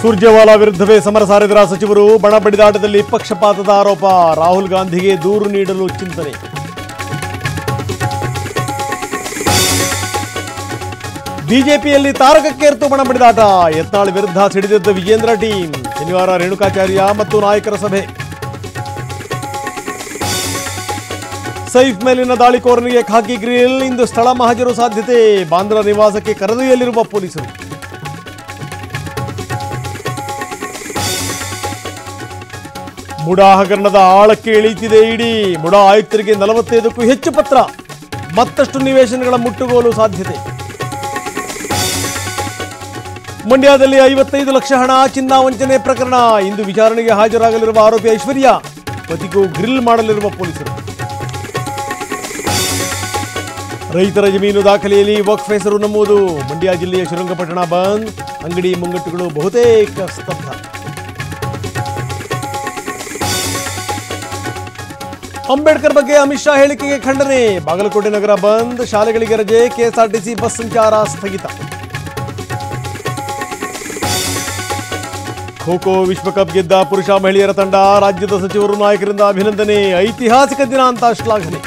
ಸುರ್ಜೇವಾಲಾ ವಿರುದ್ಧವೇ ಸಮರ ಸಾರಿದ ಸಚಿವರು ಬಣ ಬಡಿದಾಟದಲ್ಲಿ ಪಕ್ಷಪಾತದ ಆರೋಪ. ರಾಹುಲ್ ಗಾಂಧಿಗೆ ದೂರು ನೀಡಲು ಚಿಂತನೆ. ಬಿಜೆಪಿಯಲ್ಲಿ ತಾರಕಕ್ಕೇರ್ತು ಬಣ ಬಡಿದಾಟ. ಯತ್ನಾಳ್ ವಿರುದ್ಧ ಸಿಡಿದಿದ್ದ ವಿಜೇಂದ್ರ ಟೀಮ್. ಶನಿವಾರ ರೇಣುಕಾಚಾರ್ಯ ಮತ್ತು ನಾಯಕರ ಸಭೆ. ಸೈಫ್ ಮೇಲಿನ ದಾಳಿಕೋರನಿಗೆ ಖಾಕಿ ಗ್ರಿಲ್. ಇಂದು ಸ್ಥಳ ಮಹಜರು ಸಾಧ್ಯತೆ. ಬಾಂದ್ರಾ ನಿವಾಸಕ್ಕೆ ಕರೆದೊಯ್ಯಲಿರುವ ಪೊಲೀಸರು. ಮುಡಾ ಹಗರಣದ ಆಳಕ್ಕೆ ಇಳಿಯುತ್ತಿದೆ ಇಡಿ. ಮುಡಾ ಆಯುಕ್ತರಿಗೆ 45ಕ್ಕೂ ಹೆಚ್ಚು ಪತ್ರ. ಮತ್ತಷ್ಟು ನಿವೇಶನಗಳ ಮುಟ್ಟುಗೋಲು ಸಾಧ್ಯತೆ. ಮಂಡ್ಯದಲ್ಲಿ 55 ಲಕ್ಷ ಹಣ ಚಿನ್ನ ವಂಚನೆ ಪ್ರಕರಣ. ಇಂದು ವಿಚಾರಣೆಗೆ ಹಾಜರಾಗಲಿರುವ ಆರೋಪಿ ಐಶ್ವರ್ಯ. ಪತಿಗೂ ಗ್ರಿಲ್ ಮಾಡಲಿರುವ ಪೊಲೀಸರು. ರೈತರ ಜಮೀನು ದಾಖಲೆಯಲ್ಲಿ ವಕ್ಫ್ ಹೆಸರು ನಮೂದು. ಮಂಡ್ಯ ಜಿಲ್ಲೆಯ ಶ್ರೀರಂಗಪಟ್ಟಣ ಬಂದ್. ಅಂಗಡಿ ಮುಂಗಟ್ಟುಗಳು ಬಹುತೇಕ ಸ್ತಬ್ಧ. ಅಂಬೇಡ್ಕರ್ ಬಗ್ಗೆ ಅಮಿತ್ ಶಾ ಹೇಳಿಕೆಗೆ ಖಂಡನೆ. ಬಾಗಲಕೋಟೆ ನಗರ ಬಂದ್. ಶಾಲೆಗಳಿಗೆ ರಜೆ. ಕೆಎಸ್ಆರ್ಟಿಸಿ ಬಸ್ ಸಂಚಾರ ಸ್ಥಗಿತ. ಖೋ ವಿಶ್ವಕಪ್ ಗೆದ್ದ ಪುರುಷ ಮಹಿಳೆಯರ ತಂಡ. ರಾಜ್ಯದ ಸಚಿವರು ನಾಯಕರಿಂದ ಅಭಿನಂದನೆ. ಐತಿಹಾಸಿಕ ದಿನ ಅಂತ ಶ್ಲಾಘನೆ.